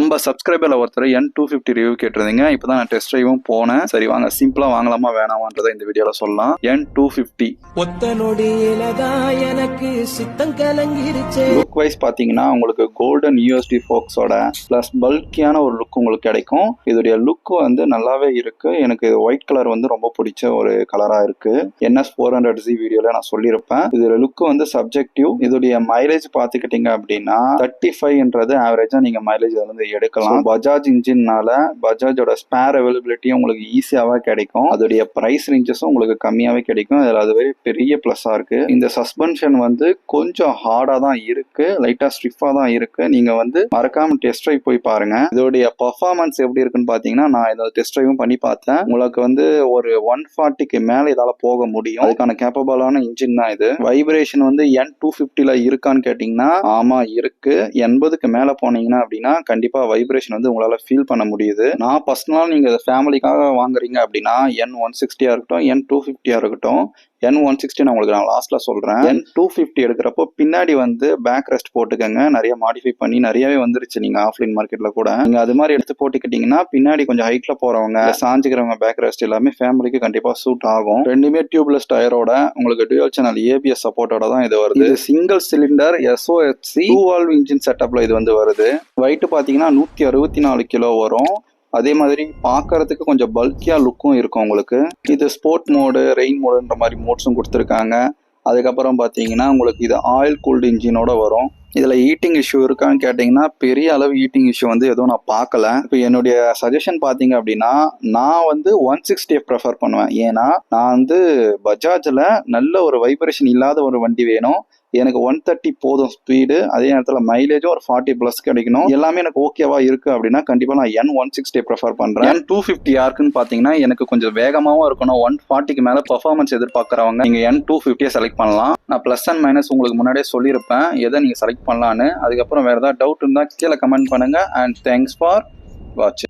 நம்ம சப்ஸ்கிரைபர்ல ஒருத்தர் N250 review கேட்டிருந்தீங்க. இப்பதான் நான் டெஸ்ட் டிரைவும் போனேன். சரி வாங்க சிம்பிளா வாங்கலாமா வேணாமான்றதை இந்த வீடியோல சொல்லலாம். N250 எனக்கு சித்தம் கலங்கிருச்சு. லுக் வைஸ் பாத்தீங்கன்னா உங்களுக்கு கோல்டன் USD ஃபோக்ஸோட பிளஸ் பல்கியான ஒரு லுக் உங்களுக்கு கிடைக்கும். இதோடைய லுக் வந்து நல்லாவே இருக்கு. எனக்கு ஒயிட் கலர் வந்து ரொம்ப பிடிச்ச ஒரு கலரா இருக்கு. NS400Z வீடியோல நான் சொல்லியிருப்பேன். இதோட லுக் வந்து சப்ஜெக்டிவ். இதோடைய மைலேஜ் பாத்துக்கிட்டீங்க அப்படின்னா 35ன்றது ஆவரேஜா நீங்க மைலேஜ் வந்து எடுக்கலாம். பஜாஜ் இன்ஜின்னால பஜாஜோட ஸ்பேர் அவைலபிலிட்டியும் உங்களுக்கு ஈஸியாவே கிடைக்கும். அதோடைய பிரைஸ் ரேஞ்சஸும் உங்களுக்கு கம்மியாவே கிடைக்கும். அதுவே பெரிய பிளஸ்ஸா இருக்கு. இந்த சஸ்பென்ஷன் வந்து கொஞ்சம் ஹார்டா தான் இருக்கு, லைட்டா ஸ்டிஃபா தான் இருக்கு. நீங்க வந்து மறக்காம டெஸ்ட் ட்ரைவ் போய் பாருங்க. இதோடைய பெர்ஃபார்மன்ஸ் எப்படி இருக்குன்னு பாத்தீங்கன்னா நான் இந்த டெஸ்ட் ட்ரைவும் பண்ணி பார்த்தேன். உங்களுக்கு வந்து ஒரு 140க்கு மேல இதால போக முடியும். அதுக்கான கேப்பபிளான இன்ஜின் தான் இது. வைப்ரேஷன் வந்து N250ல இருக்கான்னு கேட்டீங்கன்னா ஆமா இருக்கு. 80க்கு மேல போனீங்கன்னா அப்படின்னா கண்டிப்பா வைப்ரேஷன் வந்து உங்களால ஃபீல் பண்ண முடியுது. நான் பர்சனலா நீங்க ஃபேமிலிக்காக வாங்குறீங்க அப்படின்னா N160 இருக்கட்டும், N250 இருக்கட்டும், N160 நான் உங்களுக்கு லாஸ்ட்ல சொல்றேன். N250 எடுக்கிறப்போ பின்னாடி வந்து பேக் ரெஸ்ட் போட்டுக்கங்க. நிறைய மாடிஃபை பண்ணி நிறையவே வந்துருச்சு. நீங்க ஆஃப்லைன் மார்க்கெட்ல கூட நீங்க அது மாதிரி எடுத்து போட்டுக்கிட்டீங்கன்னா பின்னாடி கொஞ்சம் ஹைட்ல போறவங்க, சாஞ்சுக்கிறவங்க பேக் ரெஸ்ட் எல்லாமே ஃபேமிலிக்கு கண்டிப்பா சூட் ஆகும். ரெண்டுமே டியூப்லெஸ் டயரோட உங்களுக்கு டூயல் சேனல் ABS சப்போர்ட்டோட தான் இது வருது. இது single cylinder SOHC 2 valve engine செட்டப்ல இது வந்து வருது. வெயிட் பாத்தீங்கன்னா 164 கிலோ வரும். அதே மாதிரி பார்க்கறதுக்கு கொஞ்சம் பல்கியா லுக்கும் இருக்கும் உங்களுக்கு. இது ஸ்போர்ட் மோடு, ரெயின் மோடுன்ற மாதிரி மோட்ஸும் கொடுத்துருக்காங்க. அதுக்கப்புறம் பார்த்தீங்கன்னா உங்களுக்கு இது ஆயில் கூல்டு இன்ஜினோட வரும். இதுல ஈட்டிங் இஷ்யூ இருக்கான்னு கேட்டீங்கன்னா பெரிய அளவு ஈட்டிங் இஷ்யூ வந்து எதுவும் நான் பார்க்கல. இப்போ என்னுடைய சஜஷன் பார்த்தீங்க அப்படின்னா நான் வந்து 160 ப்ரிஃபர் பண்ணுவேன். ஏன்னா நான் வந்து பஜாஜ்ல நல்ல ஒரு வைப்ரேஷன் இல்லாத ஒரு வண்டி வேணும். எனக்கு 130 போதும் ஸ்பீடு. அதே நேரத்தில் மைலேஜும் ஒரு 40+ கிடைக்கணும். எல்லாமே எனக்கு ஓகேவா இருக்கு அப்படின்னா கண்டிப்பா நான் N160 ப்ரிஃபர் பண்றேன். N250 யாருக்குன்னு பாத்தீங்கன்னா எனக்கு கொஞ்சம் வேகமாவும் இருக்கணும், 140க்கு மேல பெர்ஃபார்மன்ஸ் எதிர்பார்க்கறவங்க நீங்க N250 செலக்ட் பண்ணலாம். நான் பிளஸ் அண்ட் மைனஸ் உங்களுக்கு முன்னாடியே சொல்லியிருப்பேன் எதை நீங்க செலக்ட் பண்ணலான்னு. அதுக்கப்புறம் வேற ஏதாவது டவுட் இருந்தா கீழே கமெண்ட் பண்ணுங்க. அண்ட் தேங்க்ஸ் ஃபார் வாட்சிங்.